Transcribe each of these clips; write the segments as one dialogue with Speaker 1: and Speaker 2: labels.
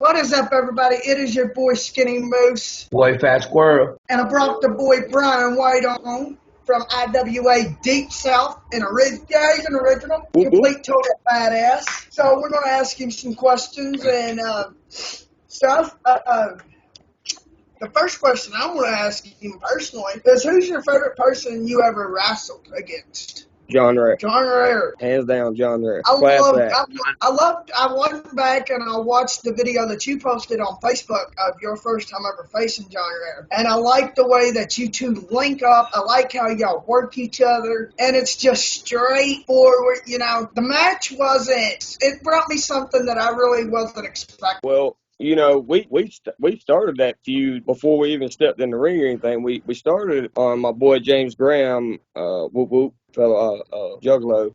Speaker 1: What is up, everybody? It is your boy Skinny Moose.
Speaker 2: Boy, fatsquirrel.
Speaker 1: And I brought the boy Brian White on from IWA Deep South in original, complete total badass. So we're going to ask him some questions and stuff. The first question I want to ask him personally is, who's your favorite person you ever wrestled against?
Speaker 3: John Ray.
Speaker 1: John Ray.
Speaker 3: Hands down, John Ray.
Speaker 1: I went back and I watched the video that you posted on Facebook of your first time ever facing John Ray. And I like the way that you two link up. I like how y'all work each other. And it's just straightforward. You know, the match it brought me something that I really wasn't expecting.
Speaker 3: Well, you know, we started that feud before we even stepped in the ring or anything. We started on my boy James Graham, Juggalo.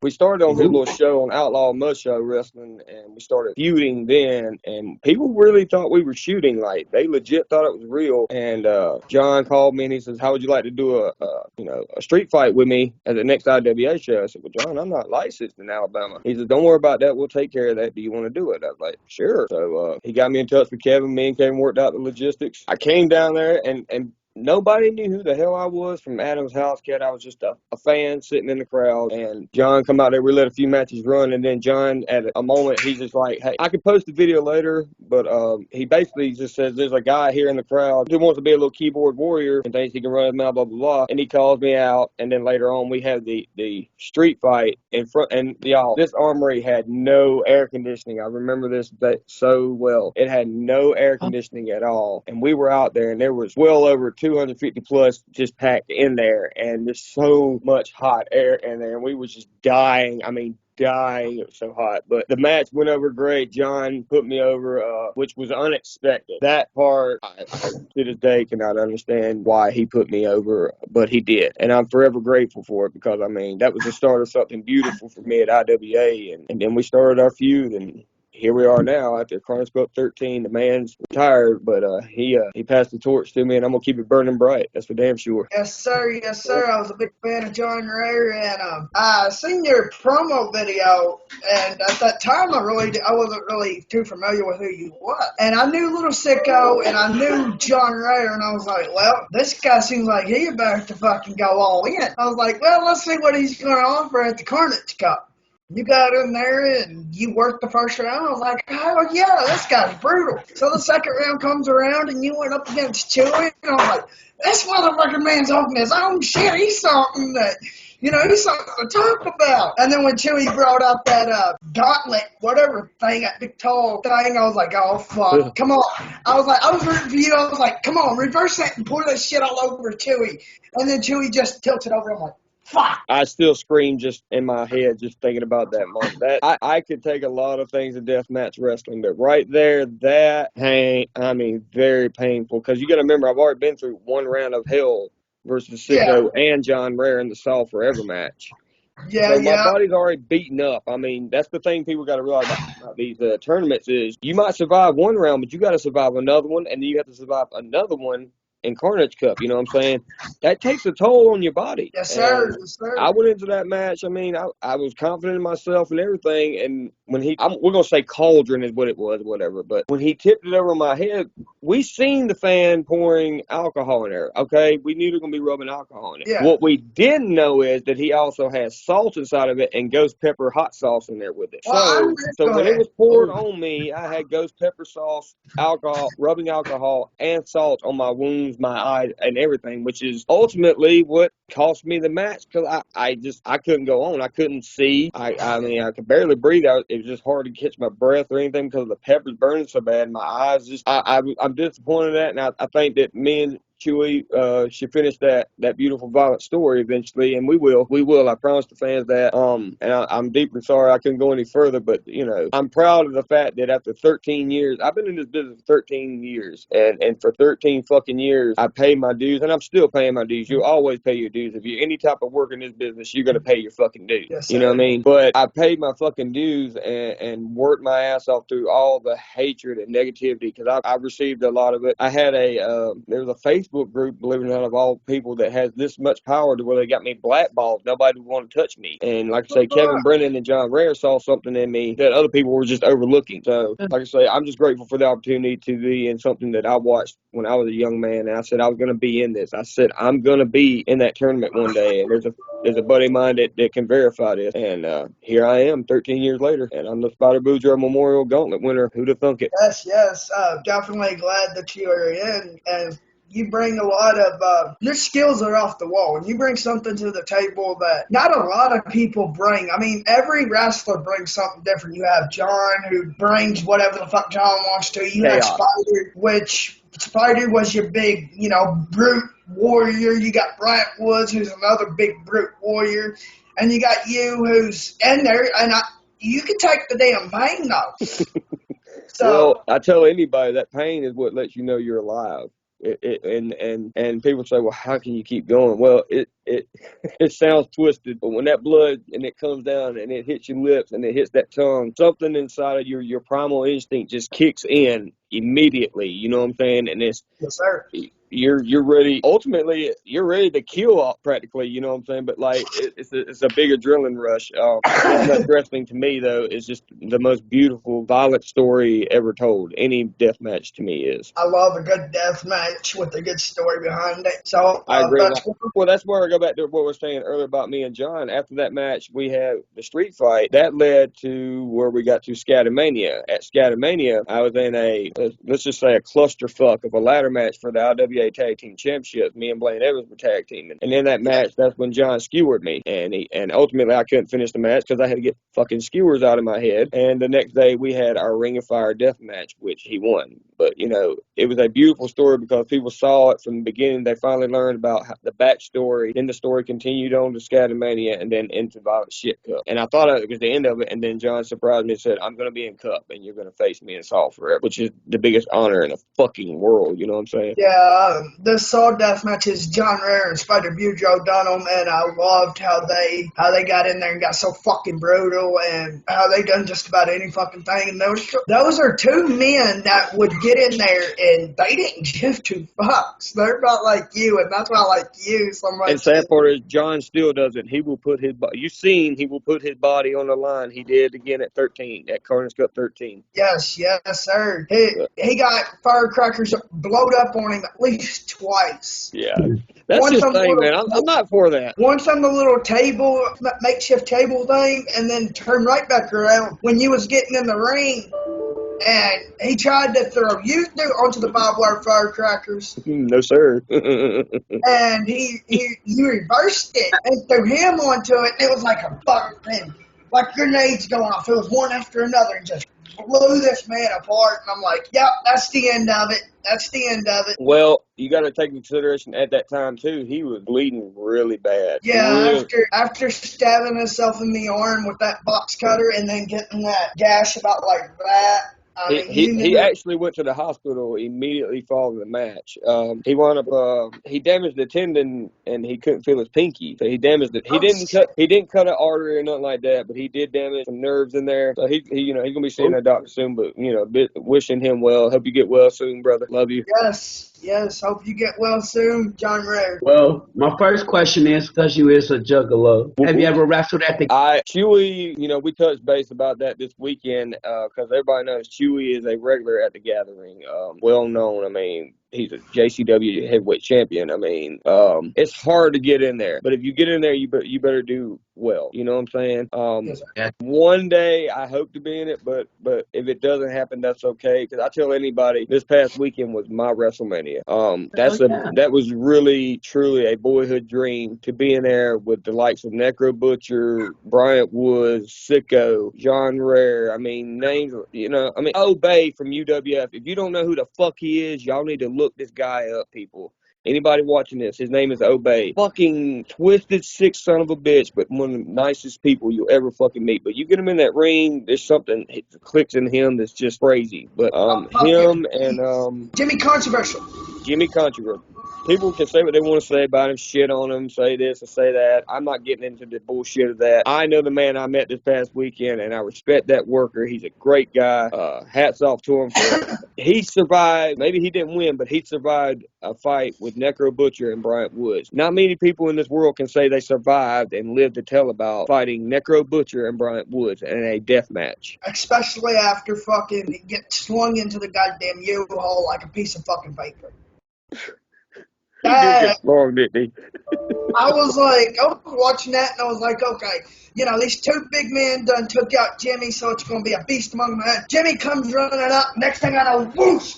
Speaker 3: We started on his little show on Outlaw Mud Show Wrestling, and we started feuding then. And people really thought we were shooting. Like, they legit thought it was real. And John called me and he says, "How would you like to do a street fight with me at the next IWA show?" I said, "Well, John, I'm not licensed in Alabama." He said, "Don't worry about that. We'll take care of that. Do you want to do it?" I was like, "Sure." So he got me in touch with Kevin. Me and Kevin worked out the logistics. I came down there and nobody knew who the hell I was from Adam's House Cat. I was just a fan sitting in the crowd. And John come out there. We let a few matches run. And then John, at a moment, he's just like, "Hey, I could post the video later." But he basically just says, "There's a guy here in the crowd who wants to be a little keyboard warrior and thinks he can run his mouth, blah, blah, blah." And he calls me out. And then later on, we had the street fight in front. And y'all, this armory had no air conditioning. I remember this so well. It had no air conditioning at all. And we were out there, and there was well over 250 plus just packed in there, and there's so much hot air in there, and we was just dying. I mean, dying. It was so hot. But the match went over great. John put me over, which was unexpected. That part, I to this day cannot understand why he put me over, but he did. And I'm forever grateful for it, because, I mean, that was the start of something beautiful for me at IWA. And then we started our feud, and here we are now after Carnage Club 13. The man's retired, but he passed the torch to me, and I'm going to keep it burning bright. That's for damn sure.
Speaker 1: Yes, sir. Yes, sir. I was a big fan of John Ray, and I seen your promo video, and at that time I wasn't really too familiar with who you were. And I knew Little Sicko, and I knew John Ray, and I was like, well, this guy seems like he about to fucking go all in. I was like, well, let's see what he's going to offer at the Carnage Cup. You got in there and you worked the first round. I was like, oh, yeah, this guy's brutal. So the second round comes around and you went up against Chewy. And I'm like, this motherfucking man's open his own shit. He's something that, he's something to talk about. And then when Chewy brought out that gauntlet, whatever thing, that big tall thing, I was like, oh, fuck, come on. I was rooting for you. I was like, come on, reverse that and pour that shit all over Chewy. And then Chewy just tilted over. I'm like, fuck.
Speaker 3: I still scream just in my head just thinking about that moment. I could take a lot of things in deathmatch wrestling, but right there, very painful. Because you got to remember, I've already been through one round of hell versus Sicko and John Ray in the Saw Forever match.
Speaker 1: Yeah,
Speaker 3: so my body's already beaten up. I mean, that's the thing people got to realize about these tournaments is you might survive one round, but you got to survive another one, and then you have to survive another one in Carnage Cup, you know what I'm saying? That takes a toll on your body.
Speaker 1: Yes, sir. Yes, sir.
Speaker 3: I went into that match, I mean, I was confident in myself and everything, and when we're going to say cauldron is what it was, whatever, but when he tipped it over my head, we seen the fan pouring alcohol in there, okay? We knew they were going to be rubbing alcohol in it.
Speaker 1: Yeah.
Speaker 3: What we didn't know is that he also has salt inside of it and ghost pepper hot sauce in there with it.
Speaker 1: Well,
Speaker 3: So when it was poured on me, I had ghost pepper sauce, alcohol, rubbing alcohol, and salt on my wounds, my eyes, and everything, which is ultimately what cost me the match, because I couldn't go on. I couldn't see. I mean, I could barely breathe. It was just hard to catch my breath or anything because the peppers burning so bad. My eyes just, I'm disappointed in that, and I think that me and Chewy should finish that beautiful violent story eventually, and we will. I promise the fans that. And I'm deeply sorry I couldn't go any further, but I'm proud of the fact that after 13 years, I've been in this business for 13 years, and for 13 fucking years, I paid my dues, and I'm still paying my dues. You always pay your dues. If you're any type of work in this business, you're gonna pay your fucking dues.
Speaker 1: Yes,
Speaker 3: you know what I mean? But I paid my fucking dues and worked my ass off through all the hatred and negativity because I received a lot of it. I had there was a Facebook Facebook group, believe it or not, of all people that has this much power to where they got me blackballed. Nobody would want to touch me. And like I say, Kevin Brennan and John Rare saw something in me that other people were just overlooking. So, like I say, I'm just grateful for the opportunity to be in something that I watched when I was a young man. And I said I was going to be in this. I said I'm going to be in that tournament one day. And there's a buddy of mine that can verify this. And here I am 13 years later, and I'm the Spider Boodrow Memorial Gauntlet winner. Who'd have thunk it?
Speaker 1: Yes. Definitely glad that you are in. And you bring a lot of your skills are off the wall, and you bring something to the table that not a lot of people bring. I mean, every wrestler brings something different. You have John, who brings whatever the fuck John wants to. You have Spider, which Spider was your big, brute warrior. You got Bryant Woods, who's another big brute warrior, and you got you, who's in there, and you can take the damn pain though.
Speaker 3: Well, I tell anybody that pain is what lets you know you're alive. And people say, well, how can you keep going? Well, it sounds twisted, but when that blood and it comes down and it hits your lips and it hits that tongue, something inside of your primal instinct just kicks in immediately. You know what I'm saying? And
Speaker 1: yes, sir.
Speaker 3: You're ready. Ultimately, you're ready to kill practically. You know what I'm saying? But like, it's a big adrenaline rush. Deathmatch wrestling to me though is just the most beautiful, violent story ever told. Any death match to me is.
Speaker 1: I love a good death match with a good story behind it. So
Speaker 3: I agree. That's where I go back to what we were saying earlier about me and John. After that match, we had the street fight that led to where we got to Scatomania. At Scatomania, I was in let's just say a clusterfuck of a ladder match for the IWA Tag Team Championship. Me and Blaine Evans were tag teaming, and in that match, that's when John skewered me, and ultimately I couldn't finish the match because I had to get fucking skewers out of my head. And the next day we had our Ring of Fire death match, which he won. But it was a beautiful story because people saw it from the beginning. They finally learned about the backstory. Then the story continued on to Scatomania and then into Violet Shit Cup. And I thought it was the end of it. And then John surprised me and said, I'm going to be in Cup and you're going to face me in Saw forever, which is the biggest honor in the fucking world. You know what I'm saying?
Speaker 1: Yeah, the Saw death matches, John Rare and Spider Boudreaux done them, and I loved how they got in there and got so fucking brutal, and how they done just about any fucking thing. And those are two men that would get in there and they didn't give two fucks. They're not like you, and that's why I like you so much.
Speaker 3: And sad part is John still does it. He will put his body. You've seen he will put his body on the line. He did again at 13 at Carnage Cup 13.
Speaker 1: Yes, sir. He got firecrackers blowed up on him at least twice.
Speaker 3: Yeah, that's his thing, man. I'm not for that.
Speaker 1: Once on the little table, makeshift table thing, and then turn right back around when you was getting in the ring. And he tried to throw you onto the barbed wire firecrackers.
Speaker 3: No, sir.
Speaker 1: And he reversed it and threw him onto it. And it was like a fucking, like grenades going off. It was one after another and just blew this man apart. And I'm like, yep, that's the end of it. That's the end of it.
Speaker 3: Well, you got to take into consideration at that time, too, he was bleeding really bad.
Speaker 1: Yeah, after stabbing himself in the arm with that box cutter and then getting that gash about like that.
Speaker 3: He actually went to the hospital immediately following the match. He wound up he damaged the tendon and he couldn't feel his pinky, so he damaged it. He didn't cut an artery or nothing like that, but he did damage some nerves in there. So he's gonna be seeing a doctor soon. But wishing him well. Hope you get well soon, brother. Love you.
Speaker 1: Yes. Hope you get well soon, John Rare.
Speaker 2: Well, my first question is, because you is a juggalo, have you ever wrestled at the...
Speaker 3: Chewy, we touched base about that this weekend because everybody knows Chewy is a regular at the gathering. Well known. I mean, he's a JCW heavyweight champion. I mean, it's hard to get in there, but if you get in there, you better do well. You know what I'm saying? One day I hope to be in it, but if it doesn't happen, that's okay. Because I tell anybody, this past weekend was my WrestleMania. That was really truly a boyhood dream to be in there with the likes of Necro Butcher, Bryant Woods, Sicko, John Rare. I mean, names. Obey from UWF. If you don't know who the fuck he is, y'all need to look this guy up, people. Anybody watching this, his name is Obey. Fucking twisted, sick son of a bitch, but one of the nicest people you'll ever fucking meet. But you get him in that ring, there's something that clicks in him that's just crazy. But him and
Speaker 1: Jimmy Controversial.
Speaker 3: Jimmy Controversial. People can say what they want to say about him, shit on him, say this and say that. I'm not getting into the bullshit of that. I know the man I met this past weekend, and I respect that worker. He's a great guy. Hats off to him for he survived. Maybe he didn't win, but he survived a fight with Necro Butcher and Bryant Woods. Not many people in this world can say they survived and lived to tell about fighting Necro Butcher and Bryant Woods in a death match.
Speaker 1: Especially after fucking get slung into the goddamn U-Haul like a piece of fucking paper.
Speaker 3: He did get slung, didn't he?
Speaker 1: I was watching that and I was like, okay, these two big men done took out Jimmy, so it's going to be a beast among men. Jimmy comes running up. Next thing I know, whoosh,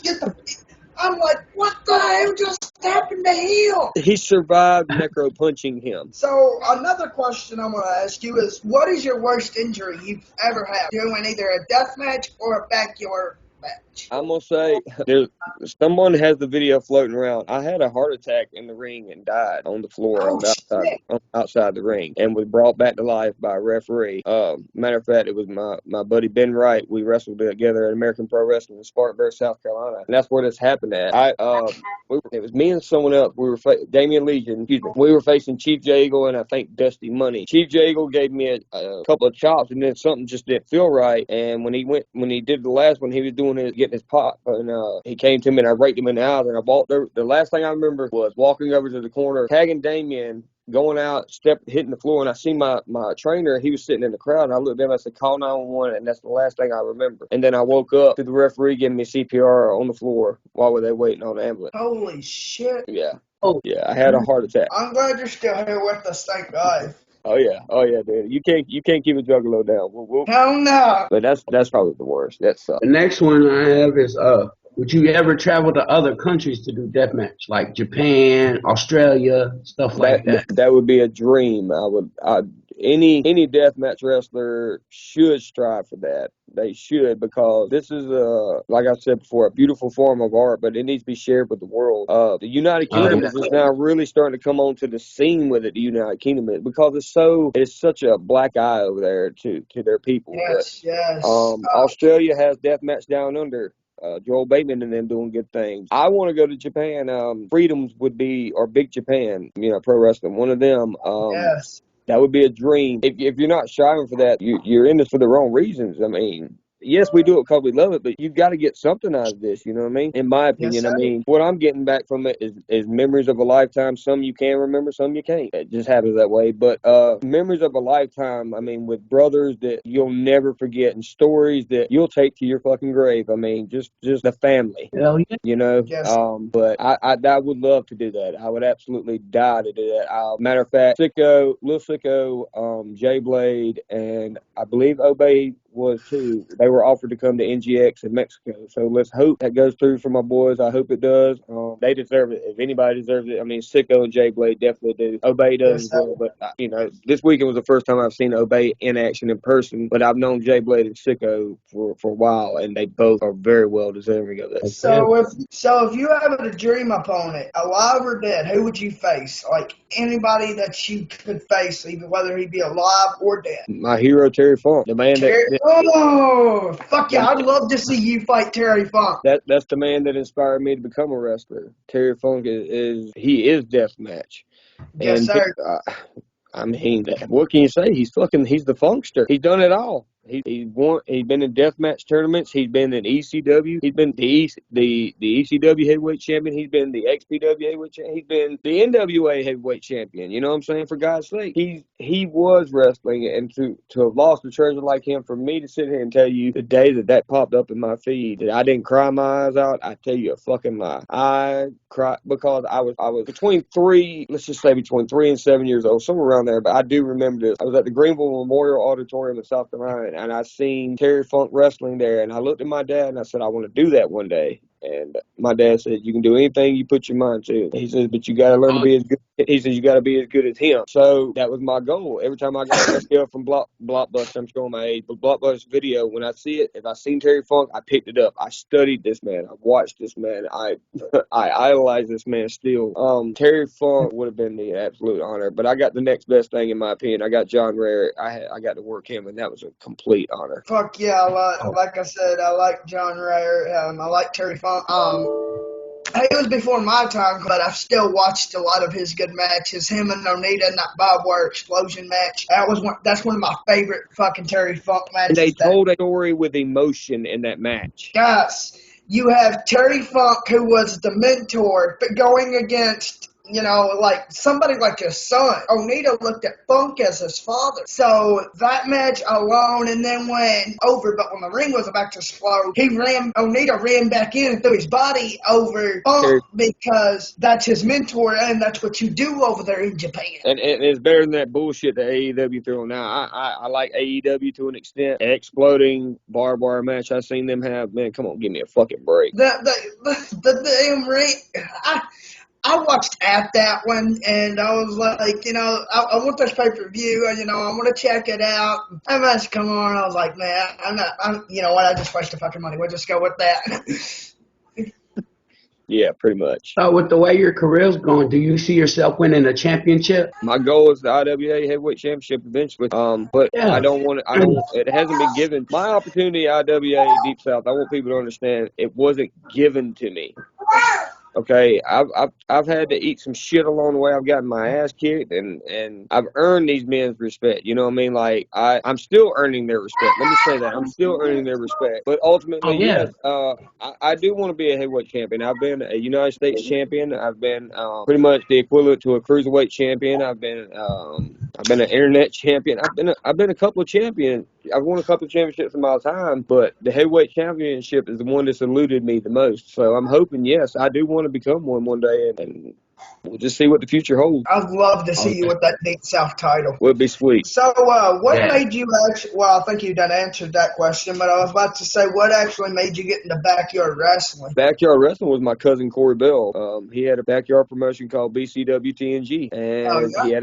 Speaker 1: I'm like, what the hell just happened to him?
Speaker 3: He survived Necro punching him.
Speaker 1: So another question I'm going to ask you is, what is your worst injury you've ever had? Doing either a death match or a backyard match?
Speaker 3: I'm going to say, someone has the video floating around. I had a heart attack in the ring and died on the floor outside the ring and was brought back to life by a referee. Matter of fact, it was my buddy Ben Wright. We wrestled together at American Pro Wrestling in Spartanburg, South Carolina. And that's where this happened at. It was me and someone else. We were Damian Legion. Excuse me. We were facing Chief J Eagle and I think Dusty Money. Chief J Eagle gave me a couple of chops and then something just didn't feel right. And when he did the last one, he was getting his pop, and he came to me and I raked him in the eyes, and I walked over. The last thing I remember was walking over to the corner, tagging Damien, going out, hitting the floor, and I see my trainer. He was sitting in the crowd, and I looked at him. I said, "Call 911," and that's the last thing I remember. And then I woke up to the referee giving me CPR on the floor while they waiting on the ambulance.
Speaker 1: Holy shit!
Speaker 3: Yeah. Oh yeah, I had a heart attack.
Speaker 1: I'm glad you're still here with us. Thank God.
Speaker 3: Oh yeah, dude. You can't keep a Juggalo down.
Speaker 1: Hell no.
Speaker 3: But that's probably the worst. That's
Speaker 2: The next one I have is would you ever travel to other countries to do deathmatch, like Japan, Australia, stuff like that?
Speaker 3: That would be a dream. Any deathmatch wrestler should strive for that. They should, because this is like I said before, a beautiful form of art, but it needs to be shared with the world. The United Kingdom is just now really starting to come onto the scene with it. The United Kingdom is, because it's such a black eye over there to their people.
Speaker 1: Yes,
Speaker 3: but,
Speaker 1: yes.
Speaker 3: Australia has deathmatch down under. Joel Bateman and them doing good things. I want to go to Japan. Freedoms would be, or Big Japan, pro wrestling. One of them.
Speaker 1: Yes.
Speaker 3: That would be a dream. If you're not striving for that, you're in this for the wrong reasons. I mean, yes, we do it because we love it, but you've got to get something out of this, you know what I mean? In my opinion,
Speaker 1: Yes,
Speaker 3: I mean, what I'm getting back from it is memories of a lifetime. Some you can remember, some you can't. It just happens that way. But memories of a lifetime, I mean, with brothers that you'll never forget and stories that you'll take to your fucking grave. I mean, just the family.
Speaker 2: Hell yeah.
Speaker 1: Yes.
Speaker 3: But I would love to do that. I would absolutely die to do that. Matter of fact, Lil Sicko, Jay Blade, and I believe Obey was too. They were offered to come to NGX in Mexico. So let's hope that goes through for my boys. I hope it does. They deserve it. If anybody deserves it, I mean, Sicko and Jay Blade definitely do. Obey does as well. But, this weekend was the first time I've seen Obey in action in person. But I've known Jay Blade and Sicko for a while, and they both are very well deserving of that.
Speaker 1: So if you have a dream opponent, alive or dead, who would you face? Like anybody that you could face, even whether he be alive or dead.
Speaker 3: My hero, Terry Funk, the man
Speaker 1: Oh, fuck yeah! I'd love to see you fight Terry Funk.
Speaker 3: That's the man that inspired me to become a wrestler. Terry Funk is deathmatch.
Speaker 1: Yes,
Speaker 3: And
Speaker 1: sir.
Speaker 3: I mean, what can you say? He's the funkster. He's done it all. He's been in deathmatch tournaments. He's been in ECW. He's been the ECW heavyweight champion. He's been the XPW heavyweight champion. He's been the NWA heavyweight champion. You know what I'm saying? For God's sake, he was wrestling, and to have lost a treasure like him, for me to sit here and tell you the day that popped up in my feed that I didn't cry my eyes out, I tell you a fucking lie. I cried because I was between 3 and 7 years old, somewhere around there. But I do remember this. I was at the Greenville Memorial Auditorium in South Carolina, and I seen Terry Funk wrestling there, and I looked at my dad and I said, I want to do that one day. And my dad said, you can do anything you put your mind to. He says, but you got to learn to be as good. He says, you got to be as good as him. So that was my goal. Every time I got a video from Blockbuster, I'm showing my age, but Blockbuster video, when I see it, if I seen Terry Funk, I picked it up. I studied this man. I watched this man. I idolize this man still. Terry Funk would have been the absolute honor, but I got the next best thing in my opinion. I got John Rare. I got to work him, and that was a complete honor.
Speaker 1: Fuck yeah! Like I said, I like John Rare. I like Terry Funk. He was before my time, but I've still watched a lot of his good matches. Him and Onita in that barbed wire explosion match. That's one of my favorite fucking Terry Funk
Speaker 3: And they
Speaker 1: matches.
Speaker 3: told a story with emotion in that match.
Speaker 1: Guys, you have Terry Funk, who was the mentor, but going against, like somebody like his son. Onita looked at Funk as his father. So that match alone, and then went over, but when the ring was about to explode, Onita ran back in and threw his body over Funk because that's his mentor and that's what you do over there in Japan.
Speaker 3: And it's better than that bullshit that AEW threw on now. I like AEW to an extent. Exploding barbed wire match I've seen them have, man, come on, give me a fucking break.
Speaker 1: The damn ring. I watched at that one, and I was like, I want this pay-per-view, and, I want to check it out. That match come on, I was like, man, you know what, I just wasted fucking money. We'll just go with that.
Speaker 3: Yeah, pretty much.
Speaker 2: So with the way your career's going, do you see yourself winning a championship?
Speaker 3: My goal is the IWA Heavyweight Championship eventually. But
Speaker 2: Yeah.
Speaker 3: it hasn't been given. My opportunity at IWA Deep South, I want people to understand, it wasn't given to me. Okay, I've had to eat some shit along the way. I've gotten my ass kicked, and I've earned these men's respect. You know what I mean? Like I'm still earning their respect. Let me say that I'm still earning their respect. But ultimately, yes, I do want to be a heavyweight champion. I've been a United States champion. I've been pretty much the equivalent to a cruiserweight champion. I've been an internet champion. I've been a couple of champions. I've won a couple of championships in my time, but the heavyweight championship is the one that's eluded me the most. So I'm hoping, yes, I do want to become one day, and we'll just see what the future holds.
Speaker 1: I'd love to see you with that Deep South title.
Speaker 3: Would be sweet.
Speaker 1: So, what made you actually? Well, I think you done answered that question, but I was about to say, what actually made you get into backyard wrestling?
Speaker 3: Backyard wrestling was my cousin Corey Bell. He had a backyard promotion called BCWTNG, and he had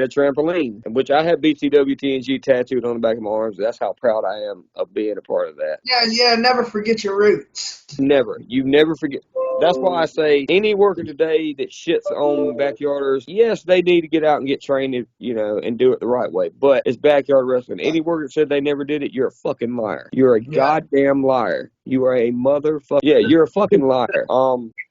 Speaker 3: a trampoline, which I have BCWTNG tattooed on the back of my arms. That's how proud I am of being a part of that.
Speaker 1: Yeah, never forget your roots.
Speaker 3: Never. You never forget. That's why I say any worker today that shits on backyarders, yes, they need to get out and get trained, and do it the right way. But it's backyard wrestling. Any worker that said they never did it, you're a fucking liar. You're a goddamn liar. You are a motherfucker. Yeah, you're a fucking liar.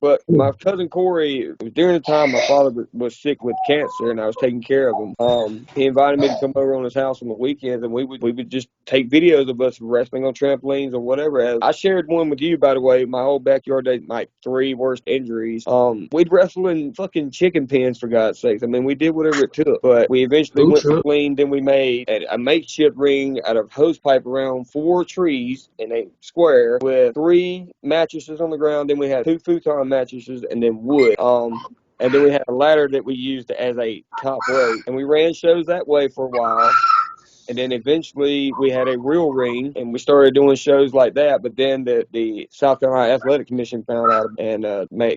Speaker 3: But my cousin Corey, it was during the time my father was sick with cancer and I was taking care of him. He invited me to come over on his house on the weekends, and we would just take videos of us wrestling on trampolines or whatever. I shared one with you, by the way, my whole backyard day, my 3 worst injuries. We'd wrestle in fucking chicken pens, for God's sakes. I mean, we did whatever it took, but we eventually went to clean. Then we made a makeshift ring out of hose pipe around 4 trees in a square with 3 mattresses on the ground. Then we had 2 futon mattresses and then wood. And then we had a ladder that we used as a top rope. And we ran shows that way for a while. And then eventually we had a real ring, and we started doing shows like that. But then the South Carolina Athletic Commission found out and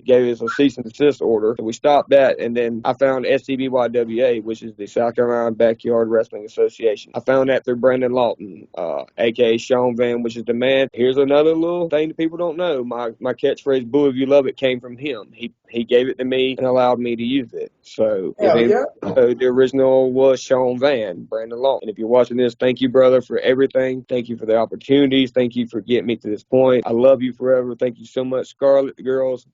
Speaker 3: gave us a cease and desist order. So we stopped that. And then I found SCBYWA, which is the South Carolina Backyard Wrestling Association. I found that through Brandon Lawton, a.k.a. Sean Van, which is the man. Here's another little thing that people don't know. My catchphrase, "Boo if you love it," came from him. He gave it to me and allowed me to use it. So, so the original was Sean Van, Brandon Lawton. And if you're watching this, thank you, brother, for everything. Thank you for the opportunities. Thank you for getting me to this point. I love you forever. Thank you so much, Scarlett, the girls.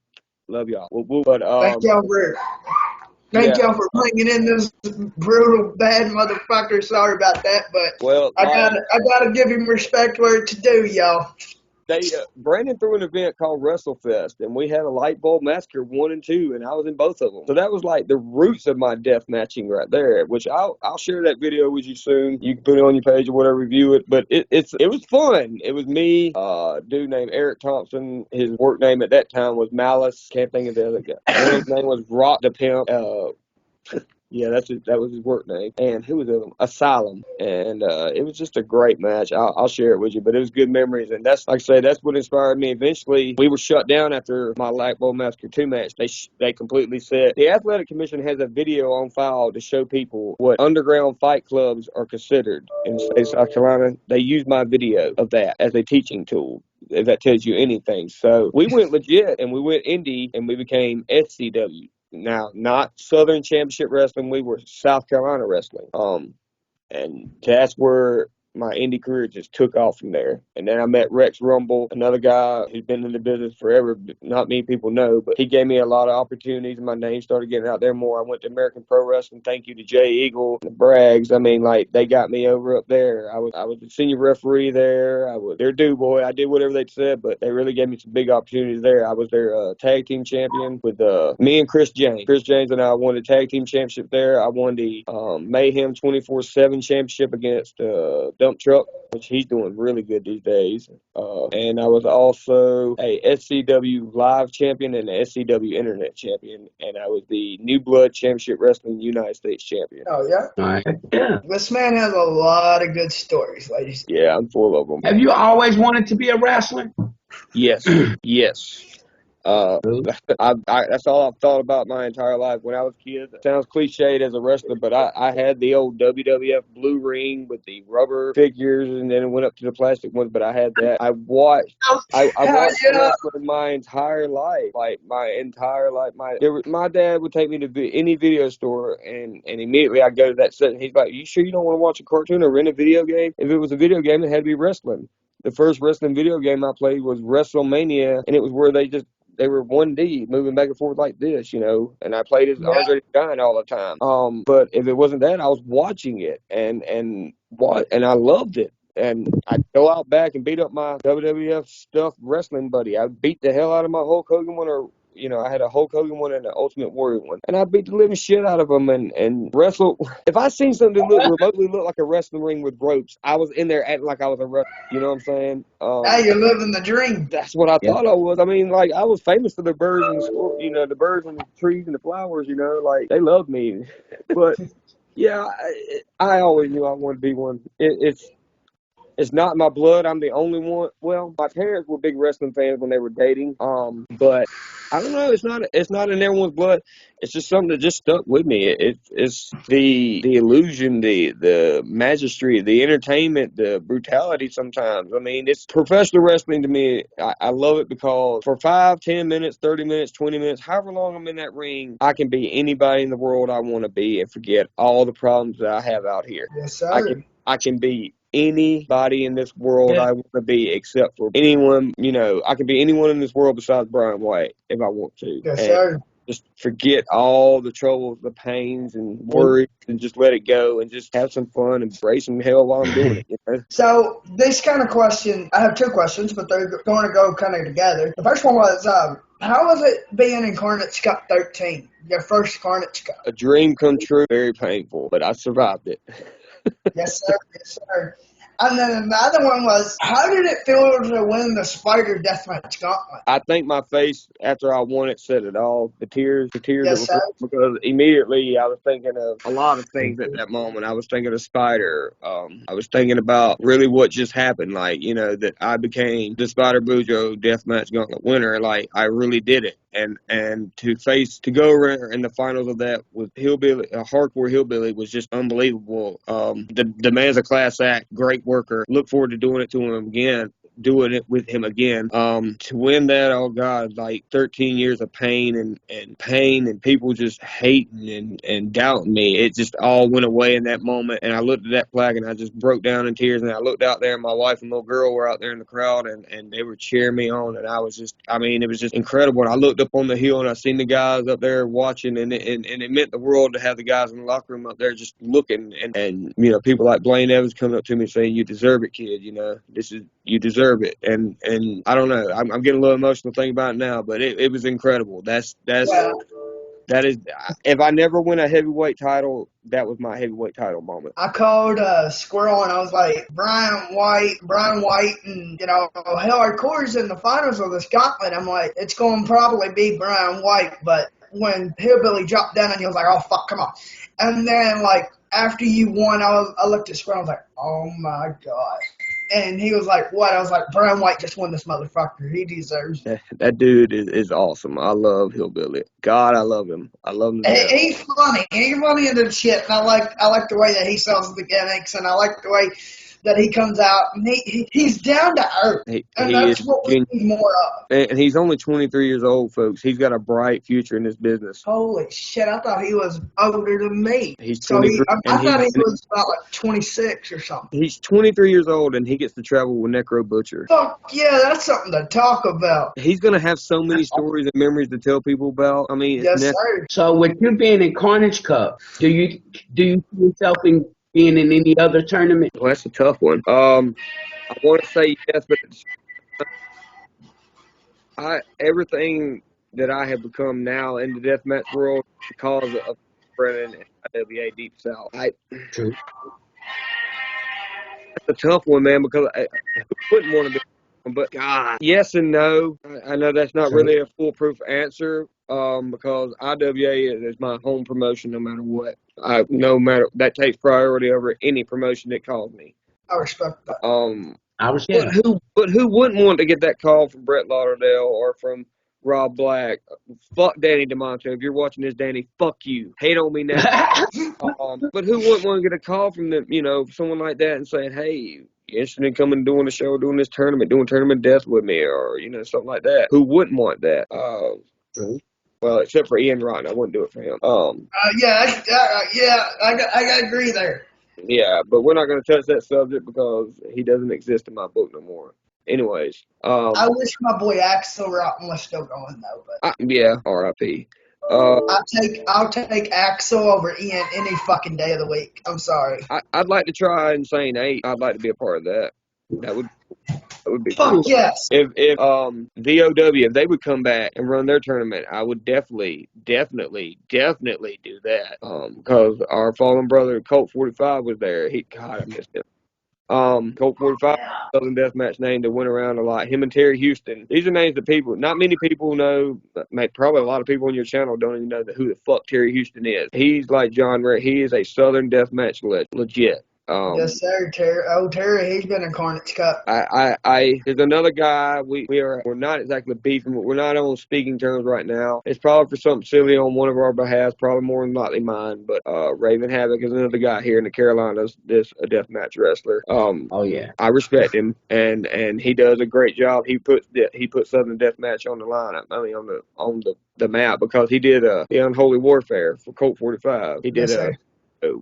Speaker 3: Love y'all. But
Speaker 1: thank y'all for bringing in this brutal, bad motherfucker. Sorry about that, but I gotta give him respect where it's due, y'all.
Speaker 3: Brandon threw an event called WrestleFest, and we had a Light Bulb Massacre 1 and 2, and I was in both of them. So that was like the roots of my death matching right there, which I'll share that video with you soon. You can put it on your page or whatever, review it. But it was fun. It was me, a dude named Eric Thompson. His work name at that time was Malice. Can't think of the other guy. His name was Rock the Pimp. Yeah, that was his work name. And who was the other one? Asylum. And it was just a great match. I'll share it with you, but it was good memories. And that's, like I say, that's what inspired me. Eventually, we were shut down after my Light Bulb Massacre 2 match. They completely said, the Athletic Commission has a video on file to show people what underground fight clubs are considered in the state of South Carolina. They used my video of that as a teaching tool, if that tells you anything. So we went legit, and we went indie, and we became SCW. Now, not Southern Championship Wrestling, we were South Carolina Wrestling. And that's where my indie career just took off from there. And then I met Rex Rumble, another guy who's been in the business forever. Not many people know, but he gave me a lot of opportunities. My name started getting out there more. I went to American Pro Wrestling. Thank you to Jay Eagle, the Braggs. I mean, like, they got me over up there. I was a senior referee there. I was their do boy. I did whatever they said, but they really gave me some big opportunities there. I was their tag team champion with me and Chris James. Chris James and I won the tag team championship there. I won the Mayhem 24/7 championship against Dump Truck, which he's doing really good these days. And I was also a SCW Live champion and a SCW Internet champion, and I was the New Blood Championship Wrestling United States champion.
Speaker 1: Oh, yeah?
Speaker 2: All right. Yeah.
Speaker 1: This man has a lot of good stories, ladies.
Speaker 3: Yeah, I'm full of them.
Speaker 2: Have you always wanted to be a wrestler?
Speaker 3: Yes, yes. That's all I've thought about my entire life. When I was a kid, it sounds cliched as a wrestler, but I had the old WWF blue ring with the rubber figures, and then it went up to the plastic ones. But I had that. I watched wrestling my entire life, like my entire life. My dad would take me to any video store, and immediately I go to that set, and he's like, "You sure you don't want to watch a cartoon or rent a video game?" If it was a video game, it had to be wrestling. The first wrestling video game I played was WrestleMania, and it was where they were 1D, moving back and forth like this, and I played as Andre the Giant all the time. But if it wasn't that, I was watching it, and I loved it. And I'd go out back and beat up my WWF stuffed wrestling buddy. I beat the hell out of my Hulk Hogan one, or I had a Hulk Hogan one and an Ultimate Warrior one. And I beat the living shit out of them and wrestled. If I seen something that remotely looked like a wrestling ring with ropes, I was in there acting like I was a wrestler. You know what I'm saying?
Speaker 1: Now you're living the dream.
Speaker 3: That's what I thought I was. I mean, like, I was famous for the birds and the birds and the trees and the flowers, like, they loved me. But, yeah, I always knew I wanted to be one. It's not in my blood. I'm the only one. Well, my parents were big wrestling fans when they were dating. But I don't know. It's not in everyone's blood. It's just something that just stuck with me. It's the illusion, the magistry, the entertainment, the brutality. Sometimes, I mean, it's professional wrestling to me. I love it because for 5, 10 minutes, 30 minutes, 20 minutes, however long I'm in that ring, I can be anybody in the world I want to be and forget all the problems that I have out here.
Speaker 1: Yes, sir.
Speaker 3: I can be anybody in this world I want to be, except for anyone, I can be anyone in this world besides Brian White if I want to.
Speaker 1: Yes, sir.
Speaker 3: Just forget all the troubles, the pains, and worries, and just let it go and just have some fun and embrace some hell while I'm doing it.
Speaker 1: So this kind of question, I have 2 questions, but they're going to go kind of together. The first one was, how was it being in Carnage Cup 13, your first Carnage Cup?
Speaker 3: A dream come true, very painful, but I survived it.
Speaker 1: Yes, sir. Yes, sir. And then the other one was, how did it feel to win the Spider Deathmatch Gauntlet?
Speaker 3: I think my face after I won it said it all. The tears
Speaker 1: Yes,
Speaker 3: that were, because immediately I was thinking of a lot of things at that moment. I was thinking of Spider. I was thinking about really what just happened, like, that I became the Spider Boodrow Deathmatch Gauntlet winner. Like, I really did it. And to go around in the finals of that with Hillbilly, a hardcore Hillbilly, was just unbelievable. The man's a class act, great worker. Look forward to doing it with him again. To win that, oh God, like 13 years of pain and people just hating and doubting me. It just all went away in that moment. And I looked at that flag and I just broke down in tears. And I looked out there and my wife and little girl were out there in the crowd and they were cheering me on. And it was just incredible. And I looked up on the hill and I seen the guys up there watching, and it meant the world to have the guys in the locker room up there just looking, and people like Blaine Evans coming up to me saying, "You deserve it, kid. You deserve it." And I don't know, I'm getting a little emotional thinking about it now, but it was incredible. That is, if I never win a heavyweight title, that was my heavyweight title moment.
Speaker 1: I called Squirrel and I was like, Brian White, and hardcore's in the finals of this gauntlet. I'm like, it's going to probably be Brian White, but when Hillbilly dropped down and he was like, oh fuck, come on. And then like after you won, I looked at Squirrel and I was like, oh my god. And he was like, what? I was like, Brian White just won this motherfucker. He deserves it.
Speaker 3: That dude is awesome. I love Hillbilly. God, I love him. I love him.
Speaker 1: He's funny. He's funny into the shit. And I like the way that he sells the gimmicks. And I like the way that he comes out and he's down to earth. And that's what we need more of.
Speaker 3: And he's only 23 years old, folks. He's got a bright future in this business.
Speaker 1: Holy shit, I thought he was older than me.
Speaker 3: He's 23.
Speaker 1: I thought he was about like 26 or something.
Speaker 3: He's 23 years old, and he gets to travel with Necro Butcher.
Speaker 1: Fuck yeah, that's something to talk about.
Speaker 3: He's going to have so many stories and memories to tell people about. I mean,
Speaker 1: yes, sir.
Speaker 2: So with you being in Carnage Cup, do you see yourself being in any other tournament?
Speaker 3: Well, that's a tough one. I want to say yes, but everything that I have become now in the deathmatch world because of Brennan and IWA Deep South.
Speaker 2: True.
Speaker 3: That's a tough one, man, because I wouldn't want to be. But God, yes and no. I know that's not really a foolproof answer because IWA is my home promotion no matter what. No matter that takes priority over any promotion that calls me.
Speaker 1: I respect that.
Speaker 3: But who wouldn't want to get that call from Brett Lauderdale or from Rob Black? Fuck Danny DeMonto. If you're watching this, Danny, fuck you. Hate on me now. But who wouldn't want to get a call from them, someone like that and saying, hey, you interested in coming and doing the show, doing this tournament, doing tournament death with me, or, something like that? Who wouldn't want that? Well, except for Ian Rotten. I wouldn't do it for him.
Speaker 1: I agree there.
Speaker 3: Yeah, but we're not going to touch that subject because he doesn't exist in my book no more. Anyways.
Speaker 1: I wish my boy Axel Rotten was still going, though. But
Speaker 3: yeah, R.I.P.
Speaker 1: I'll take Axel over Ian any fucking day of the week. I'm sorry.
Speaker 3: I'd like to try Insane 8. I'd like to be a part of that. That would be
Speaker 1: fuck
Speaker 3: cool.
Speaker 1: Yes.
Speaker 3: If VOW, if they would come back and run their tournament, I would definitely do that. Because our fallen brother Colt 45 was there. I missed him. Colt 45, Southern Deathmatch name that went around a lot. Him and Terry Houston. These are names that not many people know. Probably a lot of people on your channel don't even know who the fuck Terry Houston is. He's like John Ray. He is a Southern Deathmatch legit.
Speaker 1: Yes, sir, Terry. Oh, Terry, he's been in Carnage Cup.
Speaker 3: There's another guy. We're not exactly beefing, but we're not on speaking terms right now. It's probably for something silly on one of our behalves, probably more than likely mine. But Raven Havoc is another guy here in the Carolinas. This a deathmatch wrestler. Oh yeah, I respect him, and he does a great job. He put Southern Deathmatch on the lineup. I mean, on the map because he did the Unholy Warfare for Colt 45. He did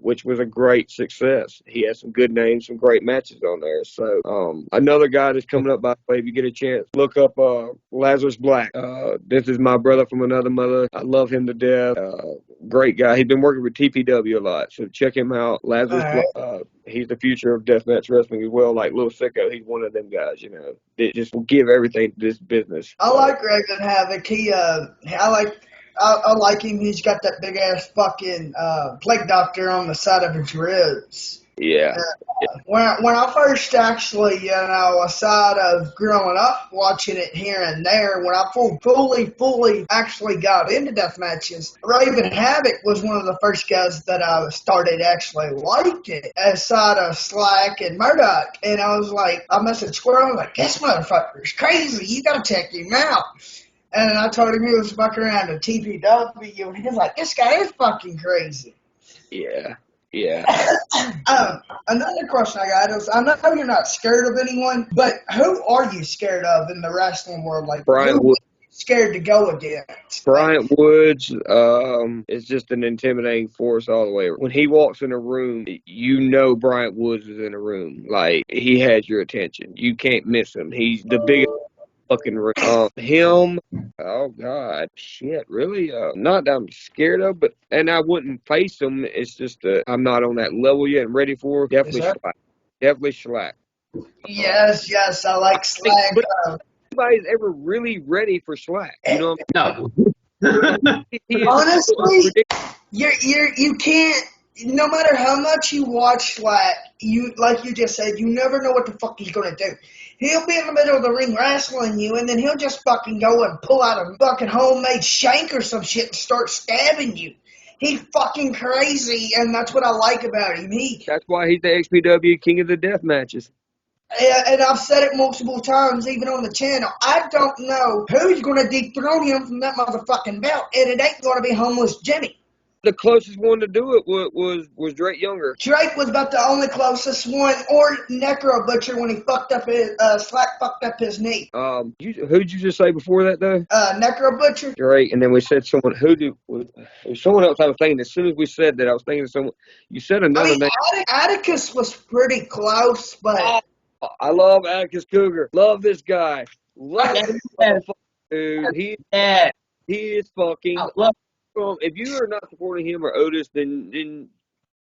Speaker 3: which was a great success. He has some good names, some great matches on there. So another guy that's coming up, by the way, if you get a chance, look up Lazarus Black. This is my brother from another mother. I love him to death. Great guy. He's been working with TPW a lot, so check him out. Lazarus Black. He's the future of deathmatch wrestling as well. Like Lil Sicko, he's one of them guys, that just will give everything to this business.
Speaker 1: I like Raven Havoc. I like him. He's got that big ass fucking plague doctor on the side of his ribs.
Speaker 3: Yeah.
Speaker 1: When I first actually, aside of growing up watching it here and there, when I fully actually got into death matches, Raven Havoc was one of the first guys that I started actually liking, aside of Slack and Murdoch. And I was like, I messaged Squirrel, I was like, this motherfucker's crazy. You gotta check him out. And I told him he was fucking around to TPW, and he was like, this guy is fucking crazy.
Speaker 3: Yeah.
Speaker 1: Another question I got is, I know you're not scared of anyone, but who are you scared of in the wrestling world? Like,
Speaker 3: Brian Woods.
Speaker 1: Scared to go against?
Speaker 3: Brian Woods is just an intimidating force all the way. When he walks in a room, Brian Woods is in a room. Like, he has your attention. You can't miss him. He's the biggest fucking him. Oh God, shit, really? Not that I'm scared of, and I wouldn't face him. It's just that I'm not on that level yet. I'm ready for definitely Slack.
Speaker 1: Yes, I like Slack.
Speaker 3: But nobody's ever really ready for Slack. No.
Speaker 1: Honestly, you can't. No matter how much you watch Slack, like you just said, you never know what the fuck he's gonna do. He'll be in the middle of the ring wrestling you, and then he'll just fucking go and pull out a fucking homemade shank or some shit and start stabbing you. He's fucking crazy, and that's what I like about him.
Speaker 3: That's why he's the XPW king of the death matches.
Speaker 1: And I've said it multiple times, even on the channel. I don't know who's going to dethrone him from that motherfucking belt, and it ain't going to be Homeless Jimmy.
Speaker 3: The closest one to do it was Drake Younger.
Speaker 1: Drake was about the only closest one, or Necro Butcher when he fucked up his Slack fucked up his knee.
Speaker 3: Who'd you just say before that though?
Speaker 1: Necro Butcher.
Speaker 3: Drake, and then we said someone. It was someone else I was thinking. As soon as we said that, I was thinking of someone. You said another name.
Speaker 1: Atticus was pretty close, but
Speaker 3: I love Atticus Cougar. Love this guy. Love this motherfucker, dude. He is fucking. If you are not supporting him or Otis, then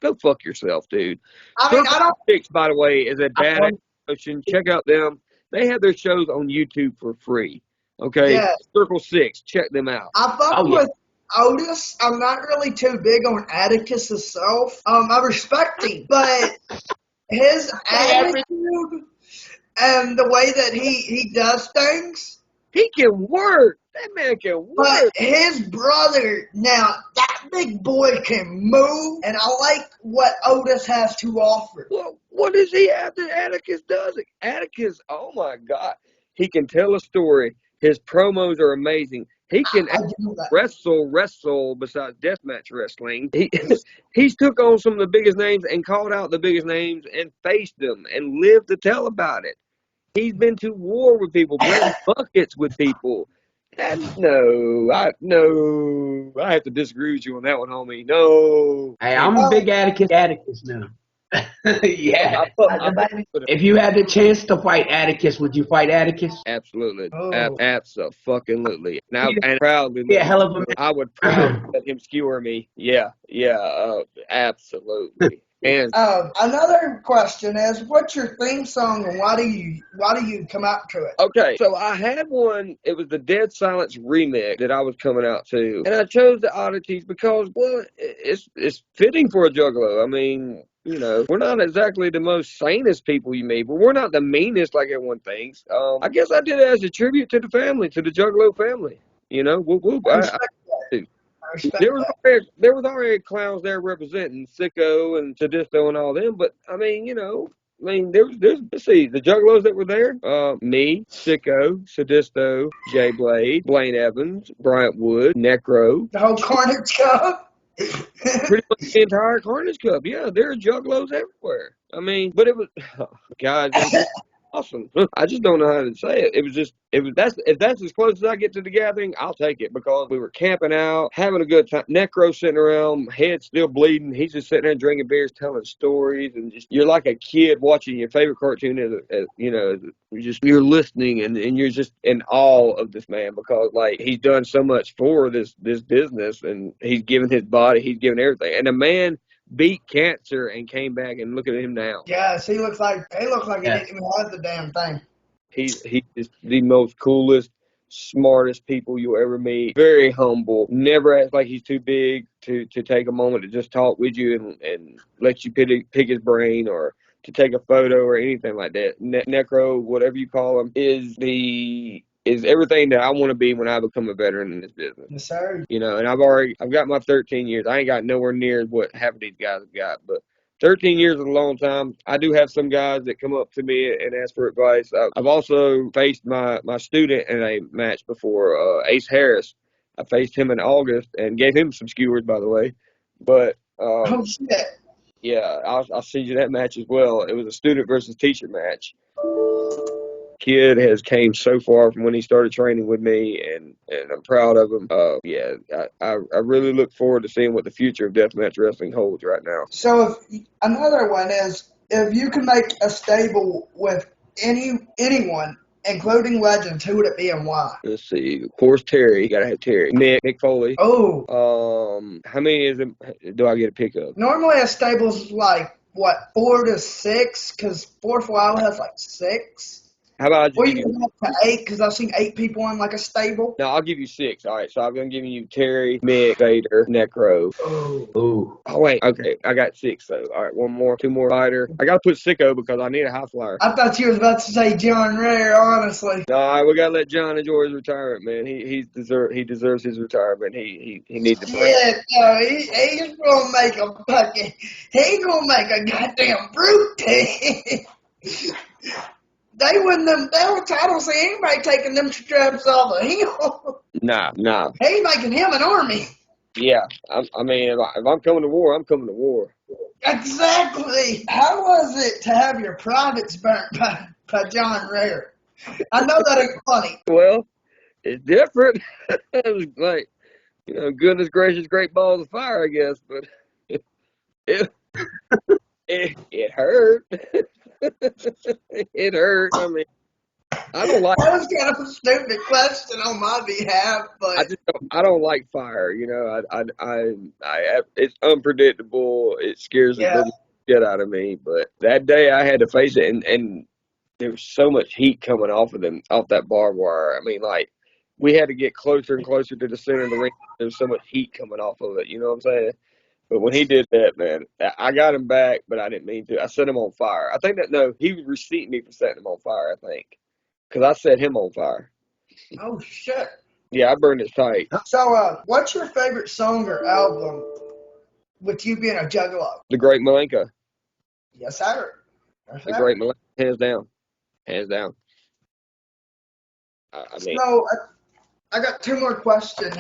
Speaker 3: go fuck yourself, dude. Circle Six, by the way, is a badass promotion. Check out them. They have their shows on YouTube for free. Okay, yeah. Circle Six, check them out.
Speaker 1: I fuck with Otis. I'm not really too big on Atticus himself. I respect him, but his attitude and the way that he does things.
Speaker 3: He can work. That man can work.
Speaker 1: But his brother, now, that big boy can move, and I like what Otis has to offer.
Speaker 3: Well, what does he have that Atticus does? Atticus, oh my God. He can tell a story. His promos are amazing. He can wrestle besides deathmatch wrestling. He's took on some of the biggest names and called out the biggest names and faced them and lived to tell about it. He's been to war with people, breaking buckets with people. And I have to disagree with you on that one, homie. No.
Speaker 2: Hey, I'm a big Atticus now. Yeah. If you had the chance to fight Atticus, would you fight Atticus?
Speaker 3: Absolutely. Absolutely. Now, and proudly.
Speaker 2: Yeah, hell of a man.
Speaker 3: I would proudly let him skewer me. Yeah. Absolutely. And
Speaker 1: another question is, what's your theme song and why do you come out to it?
Speaker 3: Okay, so I had one. It was the Dead Silence remix that I was coming out to, and I chose the Oddities because, well, it's fitting for a Juggalo. I mean, you know, we're not exactly the most sanest people you meet, but we're not the meanest like everyone thinks. I guess I did it as a tribute to the family, to the Juggalo family. You know, there was already clowns there representing Sicko and Sadisto and all them, but I mean, you know, there's let's see, the Juggalos that were there, me, Sicko, Sadisto, Jay Blade, Blaine Evans, Bryant Wood, Necro,
Speaker 1: the whole Carnage Cup.
Speaker 3: Pretty much the entire Carnage Cup. Yeah, there are Juggalos everywhere. I mean, but it was, God, awesome. I just don't know how to say it. If that's as close as I get to the gathering, I'll take it because we were camping out, having a good time. Necro sitting around, head still bleeding. He's just sitting there drinking beers, telling stories, and just you're like a kid watching your favorite cartoon. You're listening and you're just in awe of this man because like he's done so much for this business and he's given his body, he's given everything, and the man beat cancer and came back, and look at him now.
Speaker 1: Yes, he looks like he didn't even have the damn thing.
Speaker 3: He's just the most coolest, smartest people you'll ever meet. Very humble. Never acts like he's too big to take a moment to just talk with you and let you pick his brain or to take a photo or anything like that. Necro, whatever you call him, is everything that I want to be when I become a veteran in this business.
Speaker 1: Yes, sir.
Speaker 3: You know, and I've got my 13 years. I ain't got nowhere near what half of these guys have got, but 13 years is a long time. I do have some guys that come up to me and ask for advice. I've also faced my student in a match before, Ace Harris. I faced him in August and gave him some skewers, by the way. But
Speaker 1: oh shit.
Speaker 3: Yeah, I'll send you that match as well. It was a student versus teacher match. Kid has came so far from when he started training with me, and I'm proud of him. I really look forward to seeing what the future of deathmatch wrestling holds right now.
Speaker 1: So another one is, if you could make a stable with anyone, including legends, who would it be and why?
Speaker 3: Let's see. Of course, Terry. You gotta have Terry. Mick Foley.
Speaker 1: Oh.
Speaker 3: How many do I get to pick up?
Speaker 1: Normally a stable's like, what, 4 to 6? Because Fourth Wild has like 6.
Speaker 3: How about
Speaker 1: or you can go up to 8, because I've seen 8 people in like a stable.
Speaker 3: No, I'll give you 6. All right, so I'm going to give you Terry, Mick, Vader, Necro.
Speaker 1: Oh,
Speaker 3: wait. Okay, I got 6, though. All right, 1 more, 2 more fighter. I got to put Sicko because I need a high flyer.
Speaker 1: I thought you was about to say John Ray, honestly.
Speaker 3: No, we got to let John enjoy his retirement, man. He deserves his retirement. He needs to break.
Speaker 1: Yeah, no, he's going to make a fucking, he's going to make a goddamn brute team. They win them belts. I don't see anybody taking them straps off of him.
Speaker 3: Nah.
Speaker 1: He's making him an army.
Speaker 3: Yeah, I mean, if I'm coming to war, I'm coming to war.
Speaker 1: Exactly. How was it to have your privates burnt by John Rare? I know that ain't funny.
Speaker 3: Well, it's different. It was like, goodness gracious, great balls of fire, I guess, but it it hurt. It hurt. I mean, I don't like.
Speaker 1: That was kind of a stupid question on my behalf,
Speaker 3: I
Speaker 1: but
Speaker 3: just I don't like fire. It's unpredictable. It scares the
Speaker 1: yeah.
Speaker 3: living shit out of me. But that day I had to face it, and there was so much heat coming off that barbed wire. I mean, like we had to get closer and closer to the center of the ring. There was so much heat coming off of it. You know what I'm saying? But when he did that, man, I got him back, but I didn't mean to. I set him on fire. I think no, he was receipting me for setting him on fire. I think because I set him on fire.
Speaker 1: Oh shit.
Speaker 3: Yeah, I burned his tight.
Speaker 1: So, what's your favorite song or album with you being a juggalo?
Speaker 3: The Great Malenko.
Speaker 1: Yes, sir. Yes,
Speaker 3: The
Speaker 1: sir.
Speaker 3: Great Malenko, hands down, hands down. I mean,
Speaker 1: So, I got two more questions.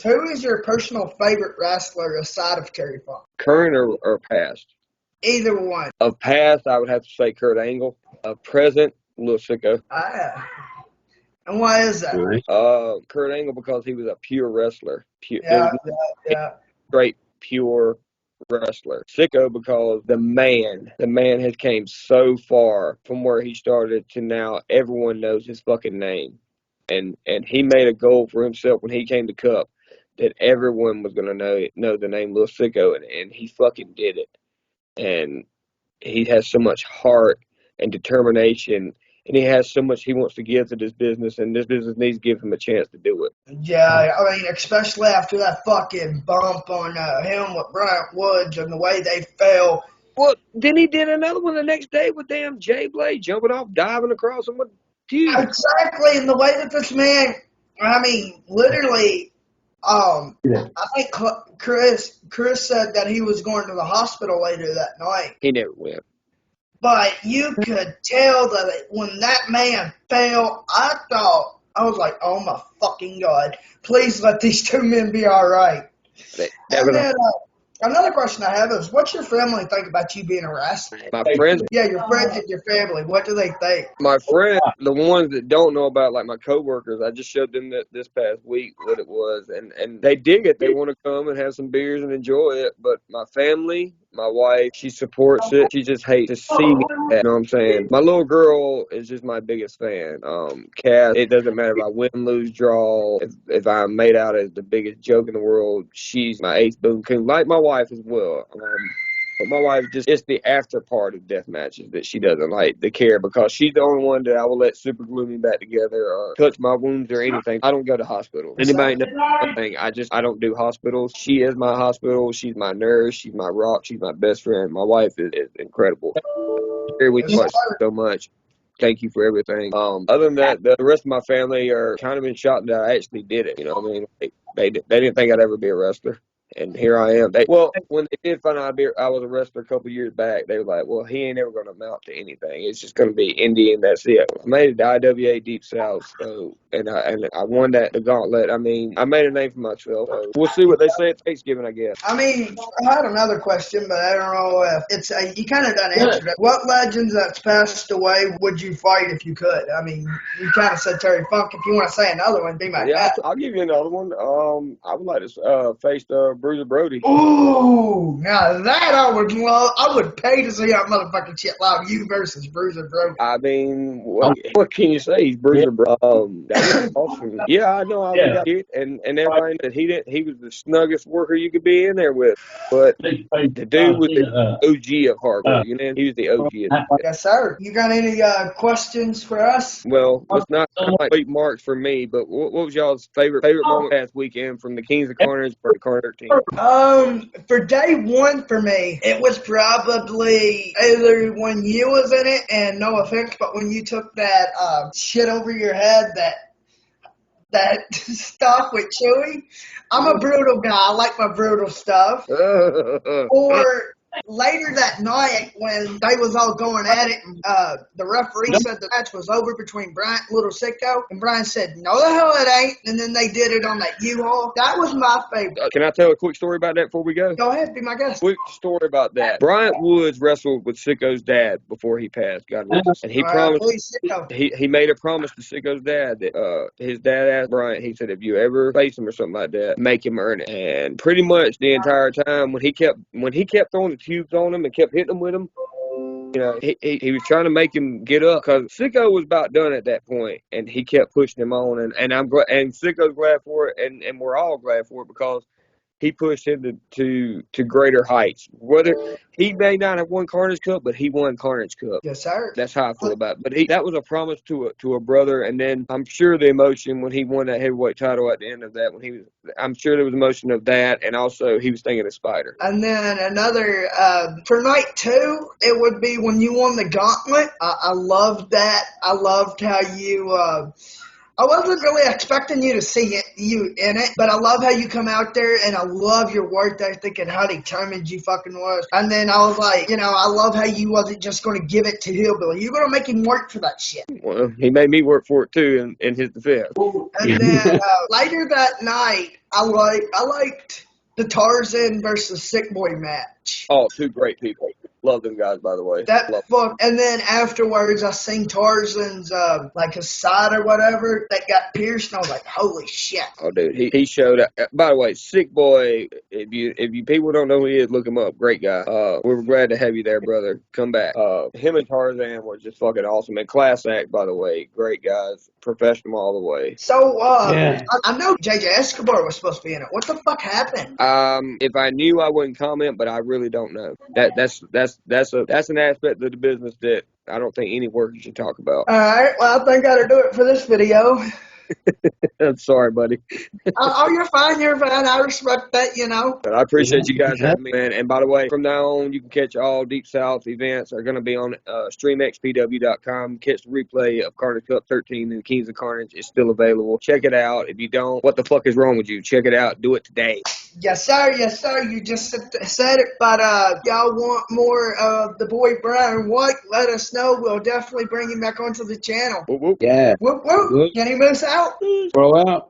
Speaker 1: Who is your personal favorite wrestler aside of Terry Funk?
Speaker 3: current or past?
Speaker 1: Either one.
Speaker 3: Of past, I would have to say Kurt Angle. Of present, Lil Sicko.
Speaker 1: Ah. And why is that?
Speaker 2: Right.
Speaker 3: Kurt Angle because he was a pure wrestler. There
Speaker 1: Yeah,
Speaker 3: was no
Speaker 1: yeah.
Speaker 3: straight pure wrestler. Sicko because the man has came so far from where he started to now everyone knows his fucking name. And he made a goal for himself when he came to Cup that everyone was gonna know the name Lil Sicko, and he fucking did it. And he has so much heart and determination, and he has so much he wants to give to this business, and this business needs to give him a chance to do it.
Speaker 1: Yeah, I mean, especially after that fucking bump on him with Bryant Woods and the way they fell.
Speaker 3: Well, then he did another one the next day with damn Jay Blade jumping off, diving across him with dude.
Speaker 1: Exactly, and the way that this man, I mean, literally, I think Chris said that he was going to the hospital later that night.
Speaker 3: He never went.
Speaker 1: But you could tell that when that man fell, I was like, oh my fucking God, please let these two men be all right. And then another question I have is, what's your family think about you being a wrestler?
Speaker 3: My friends,
Speaker 1: Yeah, your friends and your family, what do they think?
Speaker 3: my friends, the ones that don't know about, like my coworkers, I just showed them this past week what it was, and they dig it. They want to come and have some beers and enjoy it. But my family, my wife, she supports it. She just hates to see me. You know what I'm saying? My little girl is just my biggest fan. Cass, it doesn't matter if I win, lose, draw. If I'm made out as the biggest joke in the world, she's my ace boom coon, like my wife as well. But my wife it's the after part of death matches that she doesn't like to care because she's the only one that I will let super glue me back together or touch my wounds or anything. I don't go to hospitals. Anybody knows one thing? I don't do hospitals. She is my hospital. She's my nurse. She's my rock. She's my best friend. My wife is incredible. We touch so much. Thank you for everything. Other than that, the rest of my family are kind of in shock that I actually did it. You know what I mean? They didn't think I'd ever be a wrestler. And here I am. When they did find out I was a wrestler a couple of years back, they were like, well, he ain't ever going to amount to anything. It's just going to be indie and that's it. I made it to IWA Deep South, and I won the gauntlet. I mean, I made a name for myself. So we'll see what they say at Thanksgiving, I guess.
Speaker 1: I mean, I had another question, but I don't know if it's you kind of done answered it. What legends that's passed away would you fight if you could? I mean, you kind of said Terry Funk. If you want to say another one, be my guest.
Speaker 3: I'll give you another one. I would like to face Bruiser Brody.
Speaker 1: Ooh, now that I would love. I would pay to see that motherfucking shit live. You versus Bruiser Brody.
Speaker 3: I mean, what can you say? He's Bruiser Brody. That was awesome. Yeah, I know. I got it, and everybody that he was the snuggest worker you could be in there with. But the dude was the OG of hardcore. You know, he was the OG.
Speaker 1: Yes, sir. You got any questions for us?
Speaker 3: Well, it's not like late marks for me, but what was y'all's favorite moment past weekend from the Kings of Carnage for the Carnage team?
Speaker 1: For day one for me, it was probably either when you was in it, and no offense, but when you took that shit over your head, that stuff with Chewy. I'm a brutal guy. I like my brutal stuff. Or Later that night, when they was all going at it, and, the referee said the match was over between Bryant and Little Sicko, and Brian said, "No, the hell it ain't." And then they did it on that U-Haul. That was my favorite.
Speaker 3: Can I tell a quick story about that before we go?
Speaker 1: Go ahead, be my guest.
Speaker 3: Quick story about that. Bryant Woods wrestled with Sicko's dad before he passed, God rest him. And he promised,
Speaker 1: Please, Sicko.
Speaker 3: he made a promise to Sicko's dad that his dad asked Bryant, he said, if you ever face him or something like that, make him earn it. And pretty much the entire time when he kept throwing the tubes on him and kept hitting him with them, you know, he was trying to make him get up because Sicko was about done at that point, and he kept pushing him on, and I'm glad, and Sicko's glad for it, and we're all glad for it because he pushed him to greater heights. Whether he may not have won Carnage Cup, but he won Carnage Cup.
Speaker 1: Yes, sir.
Speaker 3: That's how I feel about it. But that was a promise to a brother, and then I'm sure the emotion when he won that heavyweight title at the end of that, I'm sure there was emotion of that, and also he was thinking of Spider.
Speaker 1: And then another, for night 2, it would be when you won the gauntlet. I loved that. I loved how you, I wasn't really expecting you to see you in it, but I love how you come out there, and I love your work ethic and how determined you fucking was. And then I was like, you know, I love how you wasn't just going to give it to Hillbilly. You're going to make him work for that shit.
Speaker 3: Well, he made me work for it too in his defense.
Speaker 1: And then later that night, I liked the Tarzan versus Sick Boy match.
Speaker 3: Oh, two great people. Love them guys, by the way.
Speaker 1: And then afterwards, I seen Tarzan's like his side or whatever that got pierced, and I was like, "Holy shit!"
Speaker 3: Oh, dude, he showed up. By the way, Sick Boy. If you people don't know who he is, look him up. Great guy. We were glad to have you there, brother. Come back. Him and Tarzan was just fucking awesome. And class act, by the way. Great guys. Professional all the way.
Speaker 1: So I know JJ Escobar was supposed to be in it. What the fuck happened?
Speaker 3: If I knew, I wouldn't comment, but I really don't know. That's an aspect of the business that I don't think any worker should talk about.
Speaker 1: All right, well, I think I gotta do it for this video.
Speaker 3: I'm sorry, buddy.
Speaker 1: You're fine. You're fine. I respect that, you know.
Speaker 3: But I appreciate you guys having me, man. And by the way, from now on, you can catch all Deep South events are going to be on streamxpw.com. Catch the replay of Carnage Cup 13 and Kings of Carnage. It's still available. Check it out. If you don't, what the fuck is wrong with you? Check it out. Do it today.
Speaker 1: Yes, sir. Yes, sir. You just said it. But y'all want more of the boy Brian White? Let us know. We'll definitely bring him back onto the channel.
Speaker 3: Whoop, whoop.
Speaker 2: Yeah.
Speaker 1: Whoop, whoop. Can he moose out?
Speaker 2: Throw out.